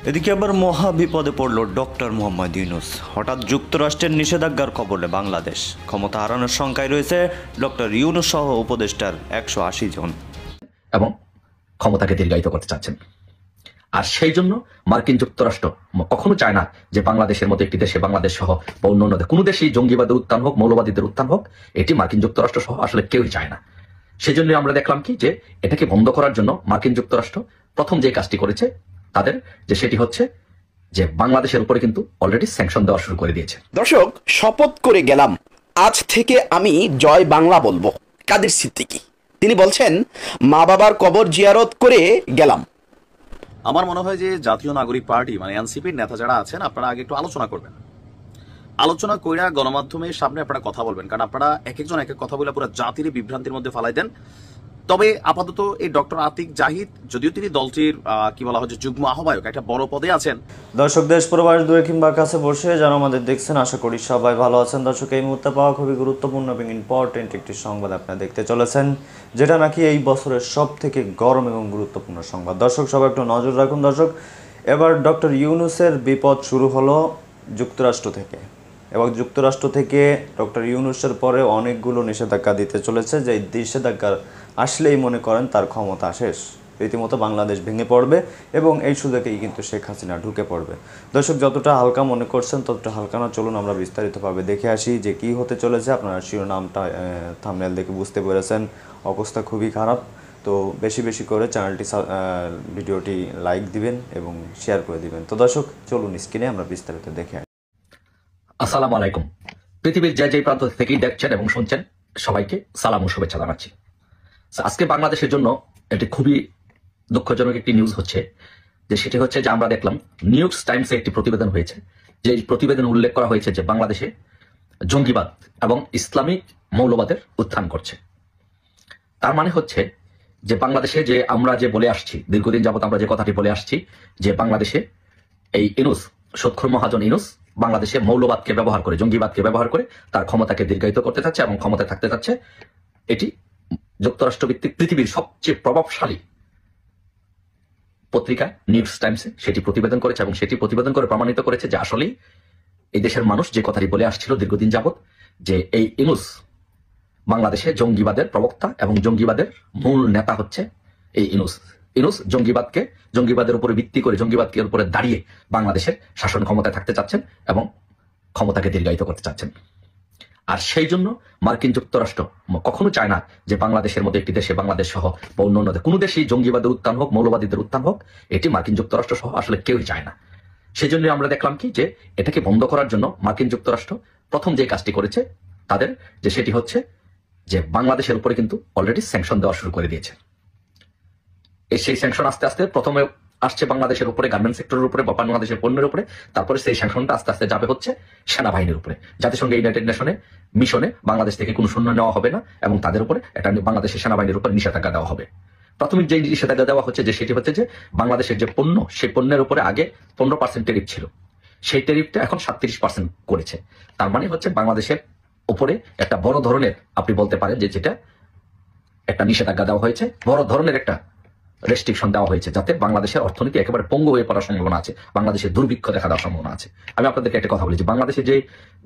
এদিকে আবার মহা বিপদে পড়ল ডক্টর মোহাম্মদ ইউনূস। হঠাৎ যুক্তরাষ্ট্রের নিষেধাজ্ঞার কবলে বাংলাদেশ। ক্ষমতা হারানোর শঙ্কায় রয়েছে ডক্টর ইউনূস সহ উপদেষ্টার 180 জন এবং ক্ষমতাকে দীর্ঘায়িত করতে চাচ্ছেন। আর সেই জন্য মার্কিন যুক্তরাষ্ট্র কখনো চায় না যে বাংলাদেশের মতো একটি দেশে, বাংলাদেশ সহ বা অন্য কোনো দেশেই জঙ্গিবাদের উত্থান হোক, মৌলবাদীদের উত্থান হোক, এটি মার্কিন যুক্তরাষ্ট্র সহ আসলে কেউই চায় না। সেই জন্য আমরা দেখলাম কি যে এটাকে বন্ধ করার জন্য মার্কিন যুক্তরাষ্ট্র প্রথম যে কাজটি করেছে তাদের, যে সেটি হচ্ছে যে বাংলাদেশের উপরে কিন্তু অলরেডি স্যাংশন দেওয়া শুরু করে দিয়েছে। দর্শক, শপথ করে গেলাম আজ থেকে আমি জয় বাংলা বলবো। কাদের সিদ্দিকী তিনি বলছেন, মা বাবার কবর জিয়ারত করে গেলাম। আমার মনে হয় যে জাতীয় নাগরিক পার্টি মানে এনসিপির নেতা যারা আছেন, আপনারা আগে একটু আলোচনা করবেন। আলোচনা কইরা গণমাধ্যমের সামনে আপনারা কথা বলবেন, কারণ আপনারা এক একজন এক এক কথা বলে পুরো জাতির বিভ্রান্তির মধ্যে ফালাই দেন। তবে আপাতত এই ডক্টর আতিক জাহিদ, যদিও তিনি দলটির কি বলা হয় যুগ্ম আহ্বায়ক, একটা বড় পদে আছেন। দর্শক, দেশ প্রবাস দূরে কিংবা কাছে বসে যারা আমাদের দেখছেন, আশা করি সবাই ভালো আছেন। দর্শক, এই মুহূর্তে পাওয়া খুবই গুরুত্বপূর্ণ এবং ইম্পর্টেন্ট একটি সংবাদ আপনারা দেখতে চলেছেন, যেটা নাকি এই বছরের সব থেকে গরম এবং গুরুত্বপূর্ণ সংবাদ। দর্শক, সবাই একটু নজর রাখুন। দর্শক, এবার ডক্টর ইউনূসের বিপদ শুরু হলো যুক্তরাষ্ট্র থেকে, এবং যুক্তরাষ্ট্র থেকে ডক্টর ইউনূসের পরে অনেকগুলো নিষেধাজ্ঞা দিতে চলেছে, যে নিষেধাজ্ঞা আসলেই মনে করেন তার ক্ষমতা শেষ, রীতিমতো বাংলাদেশ ভেঙে পড়বে এবং এই সুযোগেই কিন্তু শেখ হাসিনা ঢুকে পড়বে। দর্শক, যতটা হালকা মনে করছেন ততটা হালকা না, চলুন আমরা বিস্তারিতভাবে দেখে আসি যে কি হতে চলেছে। আপনারা শিরোনামটা থাম্বনেল দেখে বুঝতে পেরেছেন, অবস্থা খুবই খারাপ। তো বেশি বেশি করে ভিডিওটি লাইক দিবেন এবং শেয়ার করে দিবেন। তো দর্শক, চলুন স্ক্রিনে আমরা বিস্তারিত দেখে আসি। আসসালামু আলাইকুম। পৃথিবীর যে প্রান্ত থেকেই দেখছেন এবং শুনছেন, সবাইকে সালাম ও শুভেচ্ছা জানাচ্ছি। আজকে বাংলাদেশের জন্য এটি খুবই দুঃখজনক একটি নিউজ হচ্ছে, যে সেটি হচ্ছে যে আমরা দেখলাম নিউ ইয়র্ক টাইমসে একটি প্রতিবেদন হয়েছে, যে প্রতিবেদনে উল্লেখ করা হয়েছে যে বাংলাদেশে জঙ্গিবাদ এবং ইসলামিক মৌলবাদের উত্থান করছে। তার মানে হচ্ছে যে বাংলাদেশে যে আমরা যে বলে আসছি, দীর্ঘদিন যাবত আমরা যে কথাটি বলে আসছি, যে বাংলাদেশে এই ইউনূস, সৎখুর মহাজন ইউনূস বাংলাদেশে মৌলবাদকে ব্যবহার করে, জঙ্গিবাদকে ব্যবহার করে তার ক্ষমতাকে দীর্ঘায়িত করতে চাচ্ছে এবং ক্ষমতায় থাকতে চাচ্ছে। এটি যুক্তরাষ্ট্র ভিত্তিক পৃথিবীর সবচেয়ে প্রভাবশালী পত্রিকা নিউ ইয়র্ক টাইমসে সেটি প্রতিবেদন করেছে, এবং সেটি প্রতিবেদন করে প্রমাণিত করেছে যে আসলেই এই দেশের মানুষ যে কথাটি বলে আসছিল দীর্ঘদিন যাবত, যে এই ইউনূস বাংলাদেশে জঙ্গিবাদের প্রবক্তা এবং জঙ্গিবাদের মূল নেতা হচ্ছে এই ইউনূস। ইউনূস জঙ্গিবাদের উপরে ভিত্তি করে, জঙ্গিবাদকে উপরে দাঁড়িয়ে বাংলাদেশের শাসন ক্ষমতায় থাকতে চাচ্ছেন এবং ক্ষমতাকে দীর্ঘায়িত করতে চাচ্ছেন। আর সেই জন্য মার্কিন যুক্তরাষ্ট্র কখনো চায় না যে বাংলাদেশের মতো একটি দেশে, বাংলাদেশ সহ বা অন্য কোনো দেশেই জঙ্গিবাদের উত্থান হোক, মৌলবাদীদের উত্থান হোক, এটি মার্কিন যুক্তরাষ্ট্র সহ আসলে কেউই চায় না। সেই জন্য আমরা দেখলাম কি যে এটাকে বন্ধ করার জন্য মার্কিন যুক্তরাষ্ট্র প্রথম যে কাজটি করেছে তাদের, যে সেটি হচ্ছে যে বাংলাদেশের উপরে কিন্তু অলরেডি স্যাংশন দেওয়া শুরু করে দিয়েছে। সেই স্যাংশন আস্তে আস্তে প্রথমে আসছে বাংলাদেশের উপরে, গার্মেন্টস সেক্টরের উপরে বা বাংলাদেশের পণ্যের উপরে, তারপরে সেই স্যাংশনটা আস্তে আস্তে যাবে হচ্ছে সেনাবাহিনীর উপরে। জাতিসংঘ ইউনাইটেড নেশনে মিশনে বাংলাদেশ থেকে কোনো সৈন্য নেওয়া হবে না এবং তাদের উপরে একটা বাংলাদেশের সেনাবাহিনীর উপর নিষেধাজ্ঞা দেওয়া হবে। প্রাথমিক যে নিষেধাজ্ঞা দেওয়া হচ্ছে, যে সেটি হচ্ছে যে বাংলাদেশের যে পণ্য, সেই পণ্যের উপরে আগে 15% ট্যারিফ ছিল, সেই ট্যারিফটা এখন 37% করেছে। তার মানে হচ্ছে বাংলাদেশের উপরে একটা বড় ধরনের, আপনি বলতে পারেন যে যেটা একটা নিষেধাজ্ঞা দেওয়া হয়েছে, বড় ধরনের একটা রেস্ট্রিকশন দেওয়া হয়েছে, যাতে বাংলাদেশের অর্থনীতি একেবারে পঙ্গু হয়ে পড়ার সম্ভাবনা আছে, বাংলাদেশের দুর্ভিক্ষ দেখা দেওয়ার সম্ভাবনা আছে। আমি আপনাদেরকে একটা কথা বলি, যে বাংলাদেশে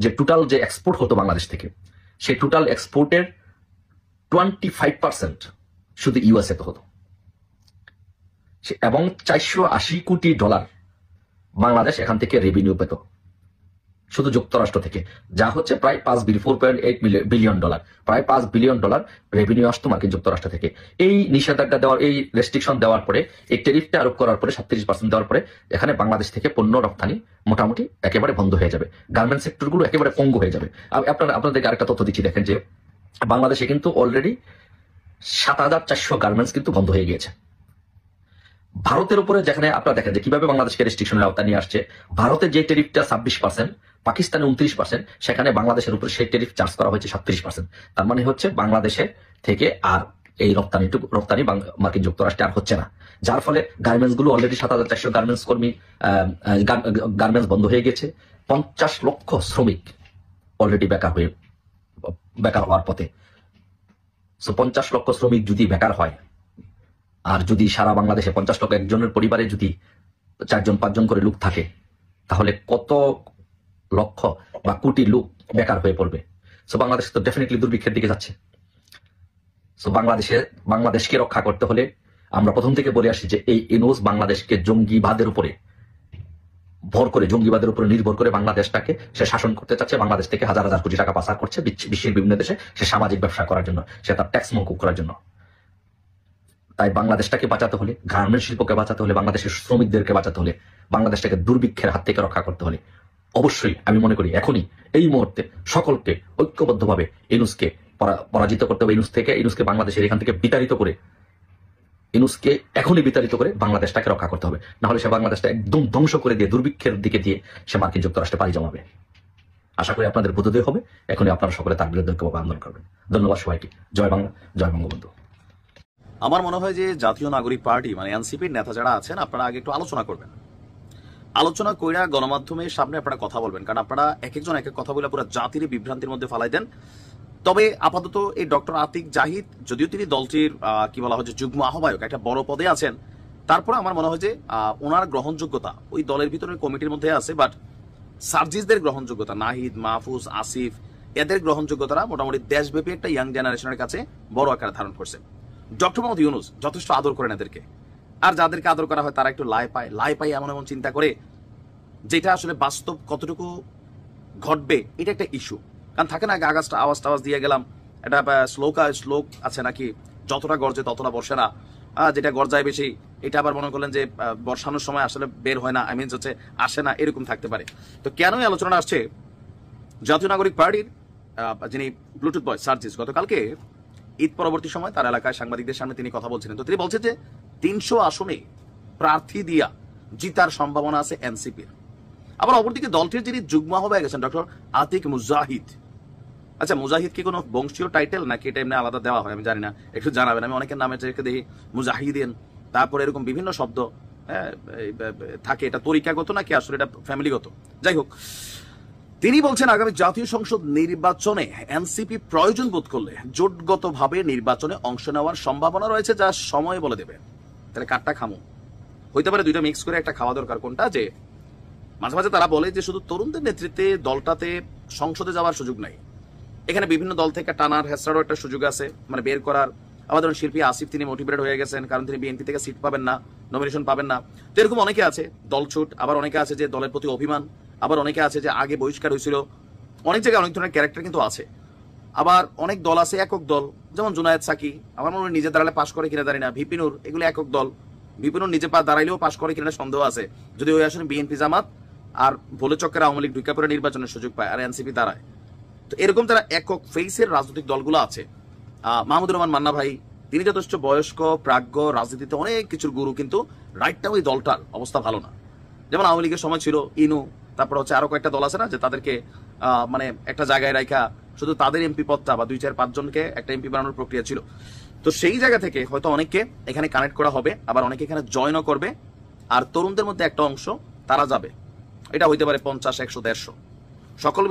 যে টোটাল যে এক্সপোর্ট হতো বাংলাদেশ থেকে, সেই টোটাল এক্সপোর্টের 25% শুধু ইউএসএ তে হতো, এবং $480 কোটি বাংলাদেশ এখান থেকে রেভিনিউ পেত শুধু যুক্তরাষ্ট্র থেকে, যা হচ্ছে প্রায় $4.8 বিলিয়ন, প্রায় $5 বিলিয়ন রেভিনিউ আসতো মার্কিন যুক্তরাষ্ট্র থেকে। এই নিষেধাজ্ঞা দেওয়ার, এই রেস্ট্রিকশন দেওয়ার পরে, এই ট্যারিফটা আরোপ করার পরে 37% দেওয়ার পরে এখানে বাংলাদেশ থেকে পণ্য রপ্তানি মোটামুটি একেবারে বন্ধ হয়ে যাবে, গার্মেন্টস সেক্টরগুলো একেবারে পঙ্গু হয়ে যাবে। আপনাদেরকে আরেকটা তথ্য দিচ্ছি, দেখেন যে বাংলাদেশে কিন্তু অলরেডি 7,400 গার্মেন্টস কিন্তু বন্ধ হয়ে গিয়েছে। ভারতের উপরে যেখানে আপনারা দেখেন যে কিভাবে বাংলাদেশকে রেস্ট্রিকশনের আওতায় নিয়ে আসছে, ভারতের যে ট্যারিফটা 26%, পাকিস্তানে 29%, সেখানে বাংলাদেশের উপরে সেই ট্যারিফ চার্জ করা হয়েছে 37%। তার মানে হচ্ছে বাংলাদেশের থেকে আর এই রপ্তানি মার্কিন যুক্তরাষ্ট্রে আর হচ্ছে না, যার ফলে গার্মেন্টস গুলো অলরেডি 7,400 গার্মেন্টস কর্মী গার্মেন্টস বন্ধ হয়ে গেছে। 50 লক্ষ শ্রমিক অলরেডি বেকার হওয়ার পথে। 50 লক্ষ শ্রমিক যদি বেকার হয়, আর যদি সারা বাংলাদেশে 50 লক্ষ একজনের পরিবারে যদি 4জন 5জন করে লোক থাকে, তাহলে কত লক্ষ বা কোটি লোক বেকার হয়ে পড়বে। সো বাংলাদেশ তো ডেফিনেটলি দুর্ভিক্ষের দিকে যাচ্ছে। সো বাংলাদেশকে রক্ষা করতে হলে আমরা প্রথম থেকে বলে আসি যে এই ইউনূস বাংলাদেশকে জঙ্গিবাদের উপরে ভর করে, জঙ্গিবাদের উপরে নির্ভর করে বাংলাদেশটাকে সে শাসন করতে চাচ্ছে। বাংলাদেশ থেকে হাজার হাজার কোটি টাকা পাচার করছে বিশ্বের বিভিন্ন দেশে, সে সামাজিক ব্যবসা করার জন্য, সে তার ট্যাক্স মকুব করার জন্য। তাই বাংলাদেশটাকে বাঁচাতে হলে, গার্মেন্টস শিল্পকে বাঁচাতে হলে, বাংলাদেশের শ্রমিকদেরকে বাঁচাতে হলে, বাংলাদেশটাকে দুর্ভিক্ষের হাত থেকে রক্ষা করতে হলে অবশ্যই আমি মনে করি এখনই এই মুহূর্তে সকলকে ঐক্যবদ্ধভাবে ইউনূসকে পরাজিত করতে হবে। ইউনূসকে বাংলাদেশের এখান থেকে বিতাড়িত করে, ইউনূসকে এখনই বিতাড়িত করে বাংলাদেশটাকে রক্ষা করতে হবে। না হলে সে বাংলাদেশটা একদম ধ্বংস করে দিয়ে দুর্ভিক্ষের দিকে দিয়ে সে মার্কিন যুক্তরাষ্ট্রে পাড়ি জমাবে। আশা করি আপনাদের বোধোদয় হবে। এখনই আপনারা সকলে তার বিরুদ্ধে ঐক্যভাবে আন্দোলন করবেন। ধন্যবাদ সবাইকে। জয় বাংলা, জয় বঙ্গবন্ধু। আমার মনে হয় যে জাতীয় নাগরিক পার্টি মানে এনসিপির নেতা যারা আছেন, আপনারা আগে একটু আলোচনা করবেন। আলোচনা কইরা গণমাধ্যমের সামনে আপনারা কথা বলবেন, কারণ আপনারা এক একজন এক এক কথা বলে পুরো জাতির বিভ্রান্তির মধ্যে ফালাই দেন। তবে আপাতত এই ডক্টর আতিক জাহিদ, যদিও তিনি দলটির কি বলা হয় যে যুগ্ম আহ্বায়ক, একটা বড় পদে আছেন, তারপরে আমার মনে হয় যে ওনার গ্রহণযোগ্যতা ওই দলের ভিতরে কমিটির মধ্যে আছে, বাট সার্জিসদের গ্রহণযোগ্যতা, নাহিদ, মাহফুজ, আসিফ, এদের গ্রহণযোগ্যতারা মোটামুটি দেশব্যাপী একটা ইয়াং জেনারেশনের কাছে বড় আকার ধারণ করছে। ডক্টর মোহাম্মদ ইউনূস যথেষ্ট আদর করেন এদেরকে, আর যাদেরকে আদর করা হয় তারা একটু লাই পায় এমন এমন চিন্তা করে, যেটা আসলে বাস্তব কতটুকু ঘটবে এটা একটা ইস্যু। কারণ থাকে না, আওয়াজ টাওয়াজ দিয়ে গেলাম, এটা শ্লোক আছে নাকি, যতটা গর্জে ততটা বর্ষে না, যেটা গর্জায় বেশি এটা আবার মনে করলেন যে বর্ষানোর সময় আসলে বের হয় না, হচ্ছে আসে না, এরকম থাকতে পারে। তো কেনই আলোচনা আসছে, জাতীয় নাগরিক পার্টির যিনি ব্লুটুথ বয় সার্জিস, গতকালকে ঈদ পরবর্তী সময় তার এলাকায় সাংবাদিকদের সামনে তিনি কথা বলছিলেন। তো তিনি বলছেন যে 300 আসনে প্রার্থী দিয়া জিতার সম্ভাবনা আছে এনসিপির। আবার অপরদিকে দলটির যিনি যুগ্ম আহ্বায়ক গেছেন ডক্টর আতিক মুজাহিদ, আচ্ছা মুজাহিদ কি কোনো বংশীয় টাইটেল নাকি এটা এমনি আলাদা দেওয়া হয় আমি জানি না, একটু জানাবেন। আমি অনেকের নামে দেখি মুজাহিদিন, তারপরে এরকম বিভিন্ন শব্দ থাকে, এটা তরিকাগত নাকি আসলে এটা ফ্যামিলিগত, যাই হোক। তিনি বলছেন আগামী জাতীয় সংসদ নির্বাচনে এনসিপি প্রয়োজন বোধ করলে জোটগতভাবে নির্বাচনে অংশ নেওয়ার সম্ভাবনা রয়েছে, যা সময় বলে দেবে। তাহলে কাঠটা খামু হইতে পারে, দুইটা মিক্স করে একটা খাওয়া দরকার। কোনটা? যে মাঝে মাঝে তারা বলে যে শুধু তরুণদের নেতৃত্বে দলটাতে সংসদে যাওয়ার সুযোগ নাই, এখানে বিভিন্ন দল থেকে টানার হেসরারও একটা সুযোগ আছে, মানে বের করার। আমাদের শিল্পী আসিফ তিনি মোটিভেটেড হয়ে গেছেন, কারণ তিনি বিএনপি থেকে সিট পাবেন না, নমিনেশন পাবেন না। তো এরকম অনেকে আছে দলছুট, আবার অনেকে আছে যে দলের প্রতি অভিমান, আবার অনেকে আছে যে আগে বহিষ্কার হয়েছিল। অনেক জায়গায় অনেক ধরনের ক্যারেক্টার কিন্তু আছে। আবার অনেক দল আছে একক দল, যেমন জুনায়েদ সাকি, আমার মনে হয় নিজে দাঁড়ালে পাশ করে কিনা জানি না, ভিপিনুর, এগুলো একক দল। ভিপিনুর নিজে দাঁড়াইলেও পাশ করে কিনা সন্দেহ আছে, যদি ওই আসলে বিএনপি জামাত আর ভোলে চক্কের আওয়ামী লীগ ঢুকে পরে নির্বাচনের সুযোগ পায় আর এনসিপি দাঁড়ায়। তো এরকম তারা একক ফেসের রাজনৈতিক দলগুলো আছে। মাহমুদুর রহমান মান্না ভাই, তিনি যথেষ্ট বয়স্ক, প্রাজ্ঞ, রাজনীতিতে অনেক কিছুর গুরু, কিন্তু রাইটটা ওই দলটার অবস্থা ভালো না। যেমন আওয়ামী লীগের সময় ছিল ইনু, তারপর হচ্ছে আরো কয়েকটা দল আছে না, যে তাদেরকে মানে একটা জায়গায় রাখা শুধু তাদের এমপি পদটা বা 2-4-5 জনকে একটা এমপি বানানোর প্রক্রিয়া ছিল। তো সেই জায়গা থেকে হয়তো অনেককে এখানে কানেক্ট করা হবে, আবার অনেকে এখানে জয়েনও করবে, আর তরুণদের মধ্যে একটা অংশ তারা যাবে। এটা হইতে পারে 50, 100, 150 সকল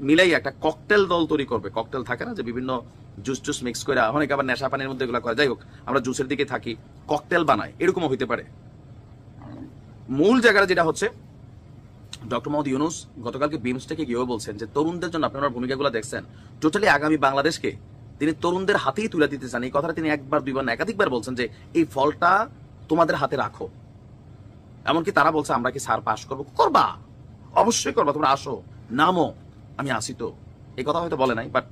মিলাই একটা ককটেল দল তৈরি করবে। ককটেল থাকে না যে বিভিন্ন জুস মিক্স করে, অনেকে আবার নেশা পানির মধ্যে এগুলো করে, যাই হোক আমরা জুসের দিকে থাকি, ককটেল বানাই, এরকমও হইতে পারে। মূল জায়গাটা যেটা হচ্ছে, ডক্টর মোহাম্মদ ইউনূস গতকালকে বিমস্টেকে গিয়েও বলছেন যে তরুণদের জন্য আপনারা ভূমিকাগুলো দেখছেন, টোটালি আগামী বাংলাদেশকে তিনি তরুণদের হাতেই তুলে দিতে চান। এই কথাটা তিনি একবার, দুইবার না একাধিকবার বলছেন যে এই ফলটা তোমাদের হাতে রাখো। এমনকি তারা বলছে আমরা কি স্যার পাশ করবো? করবা, অবশ্যই করবা, তোমরা আসো, নামো, আমি আসি। তো এই কথা হয়তো বলে নাই, বাট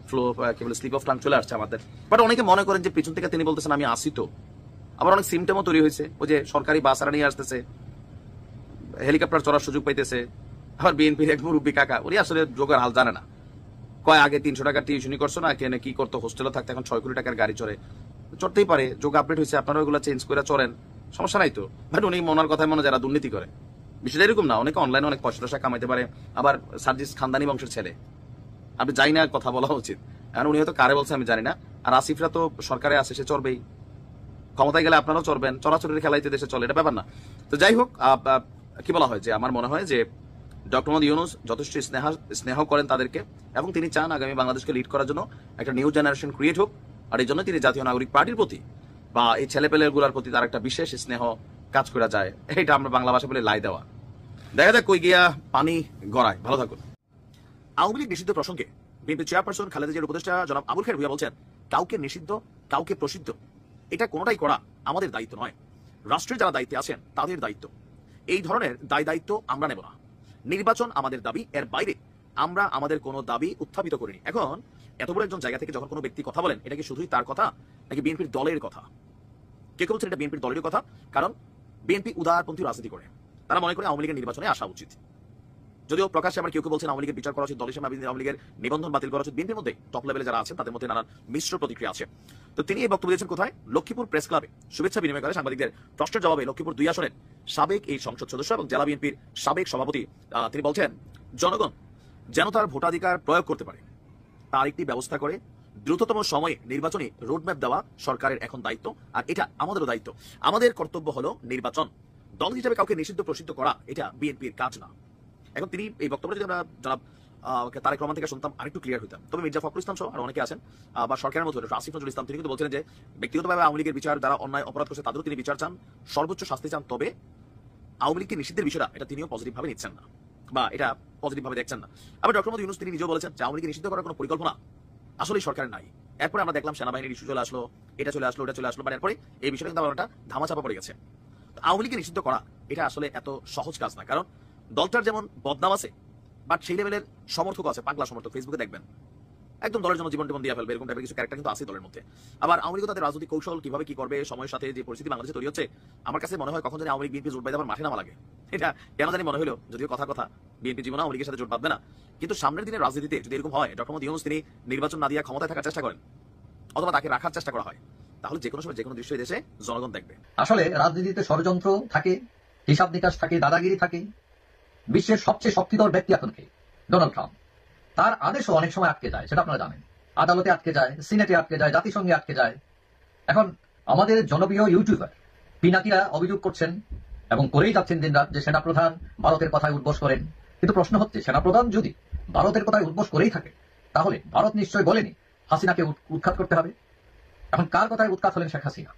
ফ্লো কি বলে স্লিপ অফ টাং চলে আসছে আমাদের। বাট অনেকে মনে করেন যে পিছন থেকে তিনি বলতেছেন আমি আসি। তো আবার অনেক সিমটেমও তৈরি হয়েছে, ওই যে সরকারি বাস আরা নিয়ে আসতেছে, হেলিকপ্টার চড়ার সুযোগ পাইতেছে। আবার বিএনপির এক মুরব্বী কাকা, উনি আসলে যোগের হাল জানে না, কয় আগে 300 টাকা টিউশনি করছো না, কেন কি করতো, হোস্টেলে থাকতে এখন 6 কোটি টাকার গাড়ি চড়ে। চড়তেই পারে, যোগ আপডেট হয়েছে, আপনারা ওইগুলো চেঞ্জ করে চড়েন, সমস্যা নাই তো। বাট উনি মনার কথায় মনে যারা দুর্নীতি করে, বিষয়টা এরকম না, অনেকে অনলাইনে অনেক পয়সা কামাইতে পারে। আবার সার্জিস খানদানি বংশের ছেলে, আপনি জানি না কথা বলা উচিত, কারণ উনি হয়তো কারে বলছে আমি জানি না। আর আসিফরা তো সরকারে আসে, সে চড়বেই, ক্ষমতায় গেলে আপনারাও চড়বেন, চড়াচড়ির খেলাইতে দেশে চলে, এটা ব্যাপার না। তো যাই হোক, কি বলা হয় যে আমার মনে হয় যে ডক্টর মোহাম্মদ ইউনূস যথেষ্ট স্নেহ করেন তাদেরকে, এবং তিনি চান আগামী বাংলাদেশকে লিড করার জন্য একটা নিউ জেনারেশন ক্রিয়েট হোক। আর এই জন্য তিনি জাতীয় নাগরিক পার্টির প্রতি বা এই ছেলেপেলেগুলোর প্রতি তার একটা বিশেষ স্নেহ কাজ করা যায়, এটা আমরা বাংলা ভাষা বলে লাই দেওয়া। দেখা যাক কই গিয়া পানি গড়ায়। ভালো থাকুন। আওয়ামী লীগ নিষিদ্ধ প্রসঙ্গে বিএনপি চেয়ারপারসন খালেদা জিয়ার উপদেষ্টা জনাব আবুল খায়ের ভূঁইয়া বলছেন, কাউকে নিষিদ্ধ কাউকে প্রসিদ্ধ এটা কোনোটাই করা আমাদের দায়িত্ব নয়, রাষ্ট্রের যারা দায়িত্বে আছেন তাদের দায়িত্ব। এই ধরনের দায়িত্ব আমরা নেব না। নির্বাচন আমাদের দাবি, এর বাইরে আমরা আমাদের কোনো দাবি উত্থাপিত করিনি। এখন এত বড় একজন জায়গা থেকে যখন কোনো ব্যক্তি কথা বলেন, এটা কি শুধুই তার কথা নাকি বিএনপির দলের কথা? কে কেউ বলছেন এটা বিএনপির দলের কথা, কারণ বিএনপি উদারপন্থী রাজনীতি করে। তারা মনে করে আওয়ামী লীগের নির্বাচনে আসা উচিত। যদিও প্রকাশ্যে আবার কেউ কেউ বলছেন আওয়ামী লীগের বিচার করা উচিত, দলের সামনে আওয়ামী লীগের নিবন্ধন বাতিল করা উচিত। বিএনপির মধ্যে টপ লেভেলে যারা আছেন তাদের মধ্যে নানান মিশ্র প্রতিক্রিয়া আছে। তো তিনি এই বক্তব্য দিয়েছেন কোথায়? লক্ষ্মীপুর প্রেস ক্লাবে শুভেচ্ছা বিনিময় করে সাংবাদিকদের প্রশ্নের জবাবে লক্ষ্মীপুর 2 আসনের সাবেক এই সংসদ সদস্য এবং জেলা বিএনপির সাবেক সভাপতি তিনি বলছেন, জনগণ যেন তার ভোটাধিকার প্রয়োগ করতে পারে তার একটি ব্যবস্থা করে দ্রুততম সময়ে নির্বাচনী রোডম্যাপ দেওয়া সরকারের এখন দায়িত্ব, আর এটা আমাদেরও দায়িত্ব। আমাদের কর্তব্য হলো নির্বাচন। দল হিসেবে কাউকে নিষিদ্ধ প্রসিদ্ধ করা এটা বিএনপির কাজ না। এখন তিনি এই বক্তব্যটা যদি আমরা জনাব তারেক রহমান থেকে শুনতাম আরেকটু ক্লিয়ার হইতাম। তবে মির্জা ফখরুল ইসলাম সহ আর অনেকে আছেন বা সরকারের মধ্যে আসিফ নজরুল ইসলাম, তিনি কিন্তু বলছিলেন যে ব্যক্তিগতভাবে আওয়ামী লীগের বিচার, যারা অন্যায় অপরাধ করছে তাদেরও তিনি বিচার চান, সর্বোচ্চ শাস্তি চান। তবে আওয়ামী লীগকে নিষিদ্ধের বিষয়টা এটা তিনিও পজিটিভ ভাবে নিচ্ছেন না বা এটা পজিটিভ ভাবে দেখছেন না। আবার ডক্টর মোহাম্মদ ইউনূস তিনি নিজেও বলেছেন যে আওয়ামী লীগকে নিষিদ্ধ করার কোনো পরিকল্পনা আসলে সরকারের নাই। এরপরে আমরা দেখলাম সেনাবাহিনীর ইস্যু চলে আসলো, এটা চলে আসলো, ওটা চলে আসলো, মানে এরপরে এই বিষয়টা কিন্তু একটা ধামাচাপা পড়ে গেছে। আওয়ামী লীগকে নিষিদ্ধ করা এটা আসলে এত সহজ কাজ না, কারণ দলটার যেমন বদনাম আছে, বাট সেই লেভেলের সমর্থক আছে, পাগলা সমর্থক ফেসবুকে দেখবেন একদম দলের জন্য জীবন টিবন দিয়ে ফেলবে, এরকম টাইপের কিছু ক্যারেক্টার কিন্তু আছে দলের মধ্যে। আবার আওয়ামী লীগ তাদের রাজনৈতিক কৌশল কিভাবে কি করবে, সময়ের সাথে যে পরিস্থিতি বাংলাদেশে তৈরি হচ্ছে, আমার কাছে মনে হয় কখন জানি আওয়ামী লীগ বিএনপি জোট বাইতে আবার মাঠে নামা লাগে। এটা কেন জানি মনে হলো, যদিও কথা বিএনপি জীবন আওয়ামী লীগের সাথে জোট বাঁধবে না, কিন্তু সামনের দিনের রাজনীতিতে যদি এরকম হয় ডক্টর মোহাম্মদ ইউনূস তিনি নির্বাচন না দিয়ে ক্ষমতায় থাকার চেষ্টা করেন অথবা তাকে রাখার চেষ্টা করা হয়, তাহলে যে কোনো সময় যে কোনো দৃশ্য দেশে জনগণ দেখবে। আসলে রাজনীতিতে ষড়যন্ত্র থাকে, হিসাব নিকাশ থাকে, দাদাগিরি থাকে। বিশ্বের সবচেয়ে শক্তিধর ব্যক্তি এখন কে? Donald Trump. তার আদেশও অনেক সময় আটকে যায়, সেটা আপনারা জানেন। আদালতে আটকে যায়, সিনেটে আটকে যায়, জাতিসংঘে আটকে যায়। এখন আমাদের জনপ্রিয় ইউটিউবার পিনাকিরা অভিযোগ করছেন এবং করেই যাচ্ছেন দিনরাত যে সেনাপ্রধান ভারতের কথায় উদ্বোস করেন। কিন্তু প্রশ্ন হচ্ছে, সেনাপ্রধান যদি ভারতের কথায় উদ্বোস করেই থাকে তাহলে ভারত নিশ্চয় বলেনি হাসিনাকে উৎখাত করতে হবে। এখন কার কথায় উৎখাত হলেন? শেখ হাসিনা।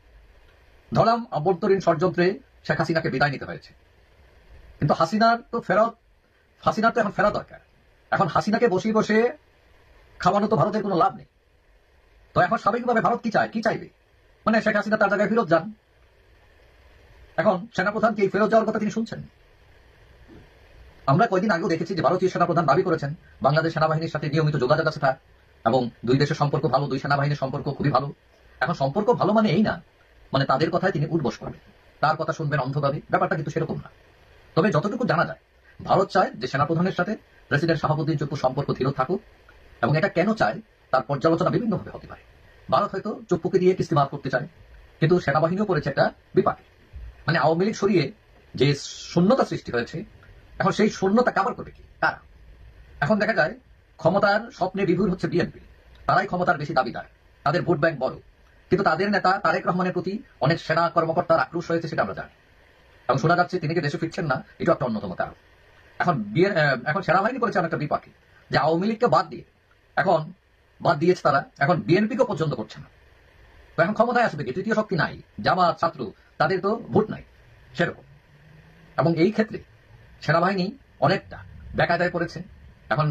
ধরলাম আভ্যন্তরীণ ষড়যন্ত্রে শেখ হাসিনাকে বিদায় নিতে হয়েছে, কিন্তু হাসিনার তো এখন ফেরা দরকার। এখন হাসিনাকে বসে বসে খাওয়ানো তো ভারতের কোনো লাভ নেই। তো এখন স্বাভাবিকভাবে ভারত কি চাইবে? মানে শেখ হাসিনা তার জায়গায় ফেরত যান। এখন সেনাপ্রধানকে এই ফেরত যাওয়ার কথা তিনি শুনছেন। আমরা কয়েকদিন আগেও দেখেছি যে ভারতীয় সেনাপ্রধান দাবি করেছেন বাংলাদেশ সেনাবাহিনীর সাথে নিয়মিত যোগাযোগ আছে তার, এবং দুই দেশের সম্পর্ক ভালো, দুই সেনাবাহিনীর সম্পর্ক খুবই ভালো। এখন সম্পর্ক ভালো মানে এই না মানে তাদের কথায় তিনি উঠবস করবেন, তার কথা শুনবেন অন্ধভাবে, ব্যাপারটা কিন্তু সেরকম না। তবে যতটুকু জানা যায়, ভারত চায় যে সেনাপ্রধানের সাথে প্রেসিডেন্ট শাহাবুদ্দিন চুপ্পুর সম্পর্ক দৃঢ় থাকুক, এবং এটা কেন চায় তার পর্যালোচনা বিভিন্নভাবে হতে পারে। ভারত হয়তো চুপ্পুকে দিয়ে কিস্তি মার করতে চায়, কিন্তু সেনাবাহিনীও পড়েছে একটা বিপাকে। মানে আওয়ামী লীগ সরিয়ে যে শূন্যতা সৃষ্টি হয়েছে, এখন সেই শূন্যতা কাভার করবে কি তারা? এখন দেখা যায় ক্ষমতার স্বপ্নে বিভোর হচ্ছে বিএনপি, তারাই ক্ষমতার বেশি দাবিদার, তাদের ভোট ব্যাংক বড়, কিন্তু তাদের নেতা তারেক রহমানের প্রতি অনেক সেনা কর্মকর্তার আক্রোশ হয়েছে, সেটা আমরা জানি। এবং শোনা যাচ্ছে তিনি যে দেশে ফিরছেন না, এটা একটা অন্যতম কারণ। এখন সেনাবাহিনী করেছে অনেকটা বিপাকে যে আওয়ামী লীগকে বাদ দিয়েছে তারা, এখন বিএনপিকেও পছন্দ করছে না। তো এখন ক্ষমতায় আসবে কি? তৃতীয় শক্তি নাই, জামাত, ছাত্র, তাদের তো ভোট নাই সেরকম। এবং এই ক্ষেত্রে সেনাবাহিনী অনেকটা বেকায়দায় পড়েছে। এখন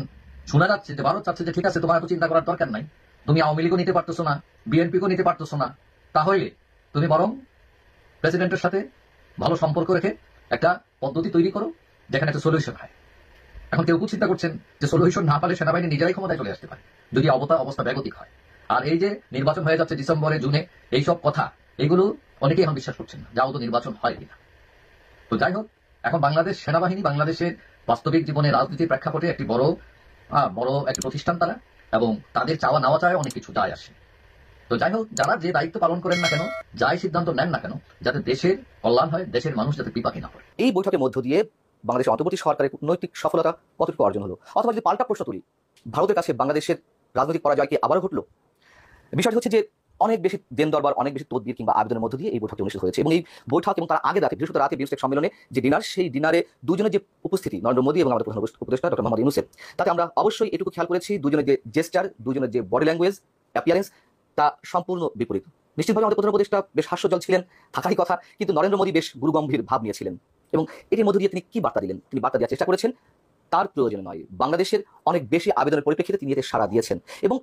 শোনা যাচ্ছে যে ভারত চাচ্ছে যে ঠিক আছে, তোমার এত চিন্তা করার দরকার নাই, তুমি আওয়ামী লীগও নিতে পারতেছো না, বিএনপিকেও নিতে পারতেছো না, তাহলে তুমি বরং প্রেসিডেন্টের সাথে ভালো সম্পর্ক রেখে একটা পদ্ধতি তৈরি করো যেখানে একটা সলিউশন হয়। এখন কেউ চিন্তা করছেন যে সলিউশন না পালে সেনাবাহিনী নিজেরাই ক্ষমতায় চলে আসতে পারে যদি অবস্থা বেগতিক হয়। আর এই যে নির্বাচন হয়ে যাচ্ছে ডিসেম্বরে, জুনে, এইসব কথা এগুলো অনেকেই এখন বিশ্বাস করছেন না, যাও তো নির্বাচন হয় কিনা। তো যাই হোক, এখন বাংলাদেশ সেনাবাহিনী বাংলাদেশের বাস্তবিক জীবনে রাজনীতির প্রেক্ষাপটে একটি বড় একটি প্রতিষ্ঠান তারা, এবং তাদের চাওয়া নেওয়া চায় অনেক কিছু যায় আসে। তো যাই হোক, যারা যে দায়িত্ব পালন করেন না কেন, যাই সিদ্ধান্ত নেন না কেন, যাতে দেশের কল্যাণ হয়, দেশের মানুষ যাতে বিপাকে না পড়ে। এই বৈঠকের মধ্য দিয়ে বাংলাদেশের অন্তর্বর্তী সরকারের নৈতিক সফলতা কতটুকু অর্জন হলো, অথবা যদি পাল্টা প্রশ্ন তুলি, ভারতের কাছে বাংলাদেশের রাজনৈতিক পরাজয় কি আবারও ঘটলো? বিষয়টি হচ্ছে যে অনেক বেশি দেন দরবার, অনেক বেশি তদবির কিংবা আবেদনের মধ্য দিয়ে এই বৈঠকটি অনুষ্ঠিত হয়েছে, এবং এই বৈঠক এবং তার আগে রাতে বৃহস্পতিবার রাতে বিমস্টেক সম্মেলনে যে ডিনার, সেই ডিনারে দুজনের যে উপস্থিতি, নরেন্দ্র মোদী এবং আমাদের প্রধান উপদেষ্টা ডক্টর মোহাম্মদ ইউনূসের, তাতে আমরা অবশ্যই এটুকু খেয়াল করেছি দুজনের যে জেস্টার, দুজনের যে বডি ল্যাঙ্গুয়েজ, অ্যাপিয়ারেন্স, তা সম্পূর্ণ বিপরীত। নিশ্চিতভাবে আমাদের প্রধান উপদেষ্টা বেশ হাস্যজ্জ্বল ছিলেন, থাকারই কথা, কিন্তু নরেন্দ্র মোদী বেশ গুরুগম্ভীর ভাব নিয়েছিলেন এবং এটির মধ্য দিয়ে তিনি কি বার্তা দিলেন? তিনি বার্তা দেওয়ার চেষ্টা করেছেন তার প্রয়োজনে নয়, বাংলাদেশের অনেক বেশি আবেদনের পরিপ্রেক্ষিতে তিনি এতে সাড়া দিয়েছেন এবং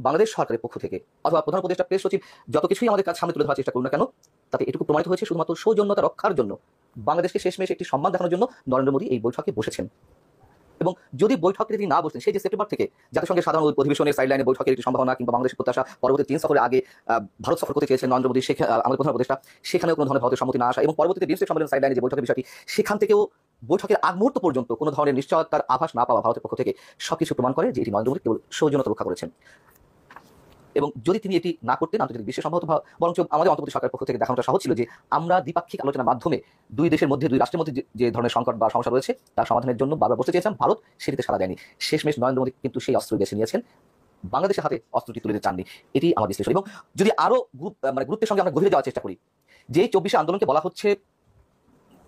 বাংলাদেশ সরকারের পক্ষ থেকে অথবা প্রধান উপদেষ্টা প্রেস সচিব যত কিছুই আমাদের কাছে সামনে তুলে ধরার চেষ্টা করুন না কেন, তাতে এটুকু প্রমাণিত হয়েছে শুধুমাত্র সৌজন্যতা রক্ষার জন্য বাংলাদেশকে শেষমেশ একটি সম্মান দেখানোর জন্য নরেন্দ্র মোদী এই বৈঠকে বসেছেন। এবং যদি বৈঠকে তিনি না বসতেন, সেই যে সেপ্টেম্বর থেকে জাতিসংঘের সাধারণ অধিবেশনের সাইডলাইনে বৈঠকের একটি সম্ভাবনা কিংবা বাংলাদেশের প্রত্যাশা পরবর্তী 3 সফরের আগে ভারত সফর করতে চেয়েছেন নরেন্দ্র মোদী, আমাদের প্রধান উপদেষ্টা, সেখানেও কোনো ধরনের ভারতের সম্মতি না আসা এবং পরবর্তীতে বিমস্টেক সম্মেলন সাইডলাইনে যে বৈঠকের বিষয়টি, সেখান থেকেও বৈঠকের আগ মুহূর্ত পর্যন্ত কোনো ধরনের নিশ্চয়তার আভাস না পাওয়া ভারতের পক্ষ থেকে সবকিছু প্রমাণ করে যে এটি নরেন্দ্র মোদী কেবল সৌজন্যতা রক্ষা করেছেন। এবং যদি তিনি এটি না করতেন, আন্তর্জাতিক বিশ্বে সম্ভবত বরঞ্চ আমাদের অন্তর্বর্তী সরকারের পক্ষ থেকে দেখানোটা সহজ ছিল যে আমরা দ্বিপাক্ষিক আলোচনার মাধ্যমে দুই দেশের মধ্যে, দুই রাষ্ট্রের মধ্যে যে ধরনের সংকট বা সমস্যা রয়েছে তার সমাধানের জন্য বারবার বসতে চেয়েছিলাম, ভারত সেটিতে সাড়া দেয়নি। শেষমেশ নরেন্দ্র মোদী কিন্তু সেই অস্ত্র বেছে নিয়েছেন, বাংলাদেশের হাতে অস্ত্রটি তুলে দিতে চাননি। এটি আমার বিশ্লেষণ। এবং যদি আরো গুরুত্বের সঙ্গে আমরা গভীরে যাওয়ার চেষ্টা করি, যে 24 আন্দোলনকে বলা হচ্ছে,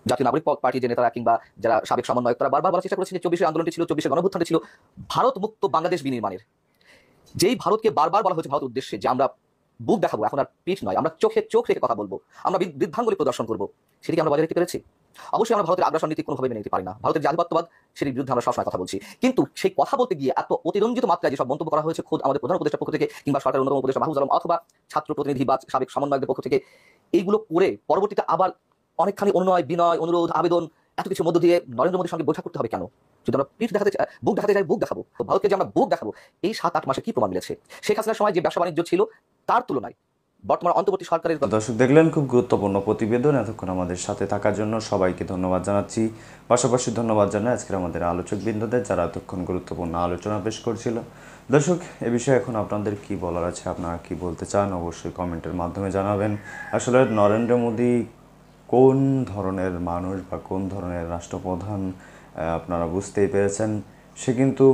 জাতীয় নাগরিক পার্টির যে নেতারা কিংবা যারা সাবেক সমন্বয়ক তারা বারবার বলার চেষ্টা করেছে যে 24 আন্দোলনটি ছিল, 24 গণঅভ্যুত্থানটি ছিল ভারত মুক্ত বাংলাদেশ বিনির্মাণের। যেই ভারতকে বারবার বলা হয়েছে ভারতের উদ্দেশ্যে যে আমরা বুক দেখাবো, এখন আর পিঠ নয়, আমরা চোখে চোখ রেখে কথা বলবো, আমরা বৃদ্ধাঙ্গুলি প্রদর্শন করবো, সেটিকে আমরা বজায় রাখতে পেরেছি? অবশ্যই আমরা ভারতের আগ্রাসন নীতি কোনোভাবে মেনে নিতে পারি না, ভারতের জাতিবাদবাদ সেটির বিরুদ্ধে আমরা সবসময় কথা বলছি। কিন্তু সেই কথা বলতে গিয়ে এত অতিরঞ্জিত মাত্রায় যেসব মন্তব্য করা হয়েছে খোদ আমাদের প্রধান উপদেষ্টার পক্ষ থেকে কিংবা সরকারের অন্যতম উপদেষ্টা মাহফুজ আলম অথবা ছাত্র প্রতিনিধি বা সাবেক সমন্বয়কদের পক্ষ থেকে, এইগুলো করে পরবর্তীতে আবার অনেকখানি অনুনয়, বিনয়, অনুরোধ, আবেদন, এত কিছুর মধ্য দিয়ে নরেন্দ্র মোদীর সঙ্গে বৈঠক করতে হবে কেন? যদি আমরা পিঠ দেখাতে চাই, বুক দেখাতে চাই, বুক দেখাবো। ভারতকে যে আমরা বুক দেখাবো, এই 7-8 মাসে কি প্রমাণ মিলেছে? শেখ হাসিনার সময় যে ব্যবসা বাণিজ্য ছিল তার তুলনায় বর্তমান অন্তর্বর্তী সরকারের। দর্শক দেখলেন খুব গুরুত্বপূর্ণ প্রতিবেদন। এতক্ষণ আমাদের সাথে থাকার জন্য সবাইকে ধন্যবাদ জানাচ্ছি। পাশাপাশি ধন্যবাদ জানাই আজকের আমাদের আলোচক বিন্দুদের যারা এতক্ষণ গুরুত্বপূর্ণ আলোচনা পেশ করছিল। দর্শক, এ বিষয়ে এখন আপনাদের কি বলার আছে, আপনারা কি বলতে চান অবশ্যই কমেন্টের মাধ্যমে জানাবেন। আসলে নরেন্দ্র মোদী কোন ধরনের মানুষ বা কোন ধরনের রাষ্ট্রপ্রধান আপনারা বুঝতেই পেরেছেন। সে কিন্তু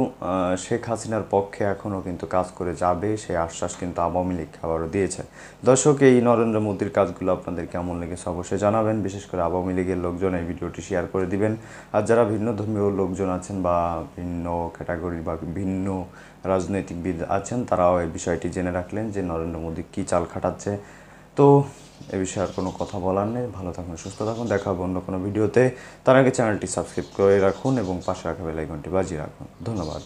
শেখ হাসিনার পক্ষে এখনও কিন্তু কাজ করে যাবে, সেই আশ্বাস কিন্তু আওয়ামী লীগ আবারও দিয়েছে। দর্শক, এই নরেন্দ্র মোদীর কাজগুলো আপনাদের কেমন লেগেছে অবশ্যই জানাবেন। বিশেষ করে আওয়ামী লীগের লোকজন এই ভিডিওটি শেয়ার করে দিবেন। আর যারা ভিন্ন ধর্মীয় লোকজন আছেন বা ভিন্ন ক্যাটাগরি বা ভিন্ন রাজনৈতিকবিদ আছেন, তারাও এই বিষয়টি জেনে রাখলেন যে নরেন্দ্র মোদী কী চাল খাটাচ্ছে। তো এ বিষয়ে আর কোনো কথা বলার নেই। ভালো থাকুন, সুস্থ থাকুন, দেখা হবে অন্য কোনো ভিডিওতে। তার আগে চ্যানেলটি সাবস্ক্রাইব করে রাখুন এবং পাশে রাখা বেল আইকনটি বাজিয়ে রাখুন। ধন্যবাদ।